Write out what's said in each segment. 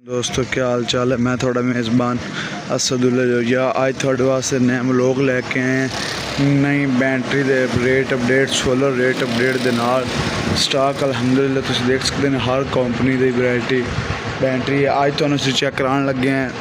दोस्तों क्या हाल चाल है। मैं थोड़ा मेज़बान असदुल्ला जोजिया आज थोड़े वास्ते नए व्लॉग लैके आए हैं। नई बैटरी दे rate update solar rate update दे नाल स्टॉक अल्हम्दुलिल्लाह तुसीं देख सकते हैं। हर कंपनी दी वैरायटी बैटरी है। आज तुहानूं असीं चेक कराउण लगे हैं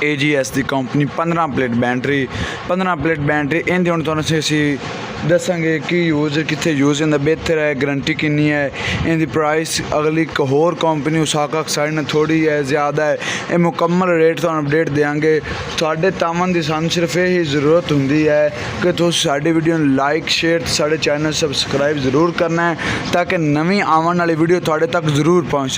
AGS दी कंपनी 15 प्लेट बैटरी इहदी हुण तुहानूं असीं दसांगे कि यूज़ कित्थे यूज़ इंदा बेहतर है, गारंटी कितनी है, इनकी प्राइस अगली एक होर कंपनी उसाका साइड ने थोड़ी है ज़्यादा है। ये मुकम्मल रेट तो अपडेट देंगे। तुहाडे तामन दी सानूं सिर्फ यही ज़रूरत हुंदी है कि तुसीं साडी वीडियो लाइक शेयर साडे चैनल सब्सक्राइब ज़रूर करना है ताकि नवीं आवन वाली वीडियो तुहाडे तक ज़रूर पहुँच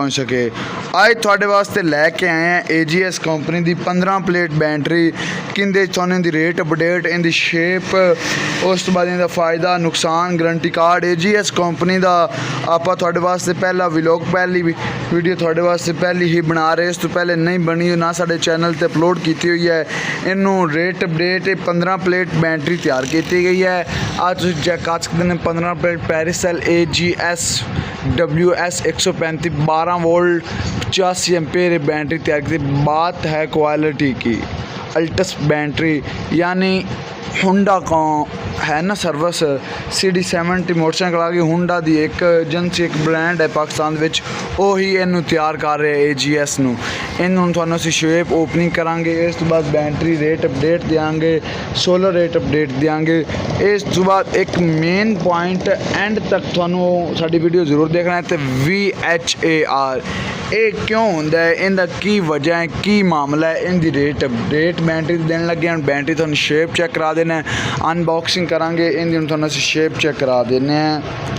सके। आज तुहाडे वास्ते लैके आए हैं AGS कंपनी दी 15 प्लेट बैटरी किंदे तुहानूं इहदी रेट अपडेट इहदी शेप उस तो बाद इहदा फ़ायदा नुकसान गारंटी कार्ड AGS कंपनी दा आपां तुहाडे वास्ते पहला पहली वीडियो तुहाडे वास्ते पहली ही बना रहे। इस तो पहले नहीं बनी ना साडे चैनल ते अपलोड की हुई है। इनू रेट अपडेट 15 प्लेट बैटरी तैयार की गई है। आज तुसीं चेक कर सकते हैं 15 प्लेट पेरिसेल AGS WS 135 12 volt 85 ampere battery तैयार की। बात है क्वालिटी की। अल्टस बैटरी यानी हुंडा का है ना सर्विस CD70 मोटरसाइकिल आ गई हुंडा दी एक एजेंसी एक ब्रांड है पाकिस्तान विच ही इनू तैयार कर रहे AGS नू। इनू तुहानूं असीं शेप ओपनिंग करांगे। इस तो बाद बैटरी रेट अपडेट देंगे, सोलर रेट अपडेट देंगे। इस तो बाद एक मेन पॉइंट एंड तक तुहानूं साडी वीडियो जरूर देखना है। तो VHAR ये क्यों होंदा है, इनका की वजह है, की मामला है, इनकी रेट अपडेट बैटरी देने लगे हैं। बैटरी तुहानूं शेप चेक करा देना है, अनबॉक्सिंग करांगे। इन तुहानूं असीं शेप चेक करा देने हैं।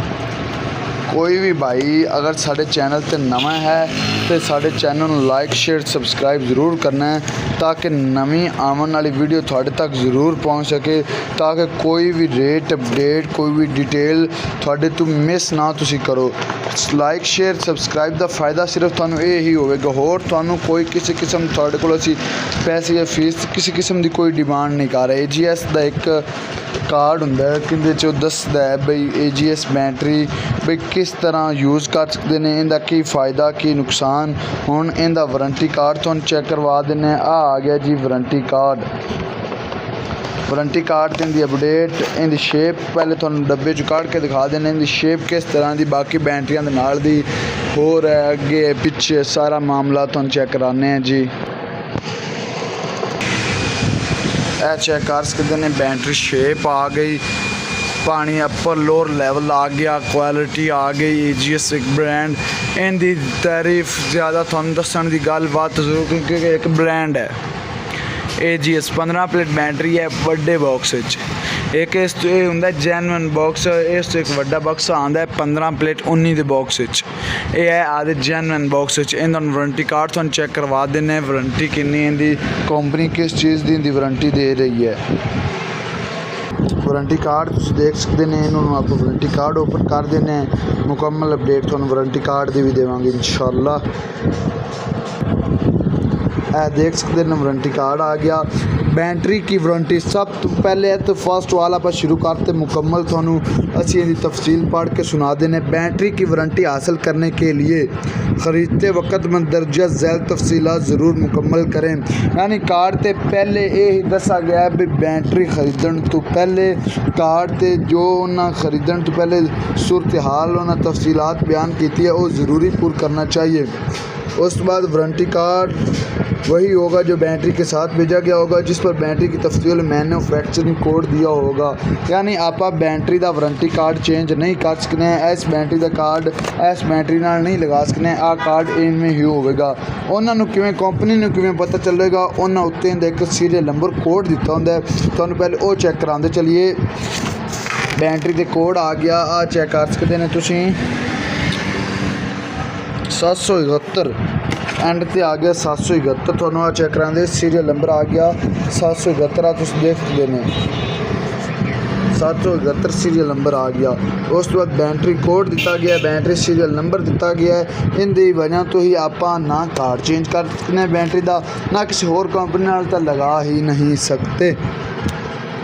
कोई भी भाई अगर साढ़े चैनल ते नवा है तो साढ़े चैनल लाइक शेयर सब्सक्राइब ज़रूर करना है ताकि नवीं आवन वाली वीडियो थोड़े तक ज़रूर पहुंच सके, ताकि कोई भी रेट अपडेट कोई भी डिटेल थोड़े तो मिस ना तुसी करो। लाइक शेयर सब्सक्राइब का फ़ायदा सिर्फ थानू यही होगा, होर थानू कोई किसी किस्म थोड़े को पैसे या फीस किसी किस्म की कोई डिमांड नहीं कर रहा। AGS का एक कार्ड होंदा है कि चो दसदा है बई AGS बैटरी बई किस तरह यूज़ कर सकते हैं, इनका की फ़ायदा की नुकसान। हुण इनका वारंटी कार्ड तुहानूं चेक करवा देने। आ गया जी वारंटी कार्ड इनकी अपडेट इनकी शेप पहले तुहानूं डब्बे चो कढ़ के दिखा देने। इनकी शेप किस तरह की बाकी बैटरियां दे नाल दी होर है अगे पिछे सारा मामला तुहानूं चेक कराने हैं जी। चेक कर सकते हैं बैटरी शेप आ गई, पानी अपर लोअर लेवल आ गया, क्वालिटी आ गई। AGS एक ब्रांड इनकी तारीफ ज़्यादा थोड़ा दसन की गल बात जरूर क्योंकि एक ब्रांड है। AGS 15 प्लेट बैटरी है बड़े बॉक्स एक इस तो ये होंगे जैनवन बॉक्स। इस तो एक वड्डा बॉक्स आता है 15 प्लेट 19 के बॉक्स ये है आदि जैनवन बॉक्स। इन वारंटी कार्ड तुहानूं चेक करवा देने। वारंटी कितनी इनकी कंपनी किस चीज़ की इनकी वारंटी दे रही है। वारंटी कार्ड तुसीं देख सकते हैं। इन्होंने आप वारंटी कार्ड ओपन कर देने। मुकम्मल अपडेट तुहानूं वारंटी कार्ड की भी देवांगे इंशाअल्लाह। देख सकते हैं वारंटी कार्ड आ गया। बैटरी की वारंटी सब तो पहले है तो फर्स्ट वाला पर शुरू करते मुकम्मल थानू असी इनकी तफसील पढ़ के सुना देने। बैटरी की वारंटी हासिल करने के लिए ख़रीदते वक्त मंदरजा झैल तफसीलात ज़रूर मुकम्मल करें। यानी कार्ड ते पहले यही दसा गया है भी बैटरी खरीदन तो पहले कार्ड ते जो उन्हें खरीदन तो पहले सूरत हाल उन्हें तफसीलात बयान की है वो ज़रूरी पूरा करना चाहिए। उस बाद वारंटी कार्ड वही होगा जो बैटरी के साथ भेजा गया होगा, जिस पर बैटरी की तफसील मैन्युफैक्चरिंग कोड दिया होगा। यानी आप बैटरी का वारंटी कार्ड चेंज नहीं कर सकते हैं। इस बैटरी का कार्ड इस बैटरी नाल नहीं लगा सकते। आ कार्ड इनमें ही होगा। उन्होंने किवें कंपनी ने किवें पता चलेगा, उन्होंने उत्ते एक सीरियल नंबर कोड दिता होंदा है, तुहानूं पहले वो चेक करांदे चलिए। बैटरी के कोड आ गया, आ चेक कर सकते हैं तुसीं 771 एंड ते आ गया 771। तुहानूं आ चेक करांदे सीरियल नंबर आ गया 771। आ तुसीं देख सकते हैं 771 सीरियल नंबर आ गया। उस तो बाद बैटरी कोड दिता गया, बैटरी सीरियल नंबर दिता गया है। इन दी वजह तो ही आप ना कार्ड चेंज कर सकते हैं बैटरी का, ना किसी होर कंपनी नाल तो लगा ही नहीं सकते।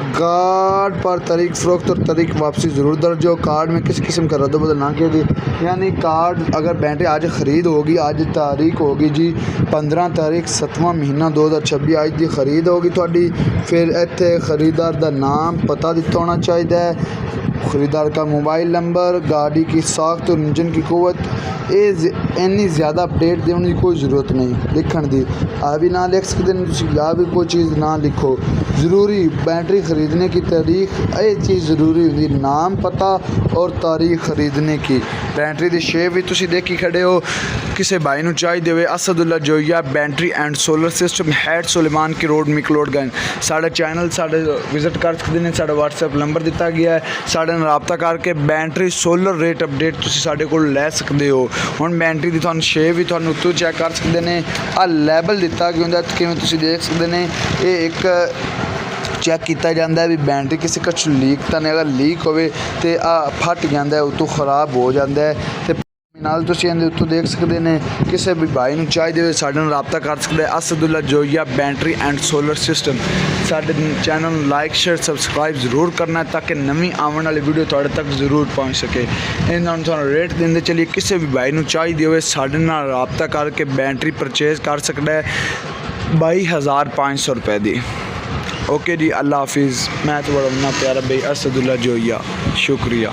कार्ड पर तारीख फ़रोख्त और तारीख वापसी ज़रूर दर्ज हो। कार्ड में किसी किस्म का रद्द बदल ना किया जी, यानी कार्ड अगर बैटरी आज ख़रीद होगी, आज तारीख होगी जी 15 तारीख 7वां महीना 2026, आज की खरीद होगी थोड़ी। फिर इत्थे खरीदार का नाम पता दिता होना चाहिए, खरीदार का मोबाइल नंबर, गाड़ी की साख्त और इंजन की कुव्वत। इन्नी ज़्यादा अपडेट देने की कोई ज़रूरत नहीं लिखण की। आ भी ना लिख सकते हैं, आ भी कोई चीज़ ना लिखो। ज़रूरी बैटरी ख़रीदने की तारीख, ये चीज़ ज़रूरी होती, नाम पता और तारीख ख़रीदने की। बैटरी की शेप भी तुसी देखी खड़े हो। किसी भाई नूं चाहिए होवे Asadullah Joiya battery and solar system, head Sulemanki road मिकलोडगंज। साढ़े चैनल साढ़े विजिट कर सकते हैं, साढ़ा व्हाट्सएप नंबर दिता गया है, साढ़े नाल राबता करके बैटरी सोलर रेट अपडेट तुसी साढ़े कोल लै सकते हो। हुण बैटरी की तुहानूं शेप भी तुहानूं उत्तों चैक कर सकते हैं। आ लैबल दिता गया हुंदा, किवें तुसी देख सकते हैं। ये एक चैक किया जाता है भी बैटरी किसी कुछ लीक तो नहीं, अगर लीक होवे तो आ फट जाता है, उतों खराब हो जाता है। तो नाल तुसीं इहदे उत्तों देख सकते हैं। किसी भी भाई नूं चाहिए होवे साडे नाल राबता कर सकते हैं। Asadullah Joiya battery and solar system. साडे चैनल नूं लाइक शेयर सबसक्राइब जरूर करना है ताकि नवीं आने वाली वीडियो तुहाडे तक जरूर पहुँच सके। इन्हां नूं तुहानूं रेट देंदे चलिए, किसी भी भाई नूं चाहिए होवे साडे नाल राबता करके बैटरी परचेज कर सकता है 22,500 रुपए की। ओके जी, अल्लाह हाफिज़। मैं तो बड़ा प्यारा भाई असदुल्ला जोइया, शुक्रिया।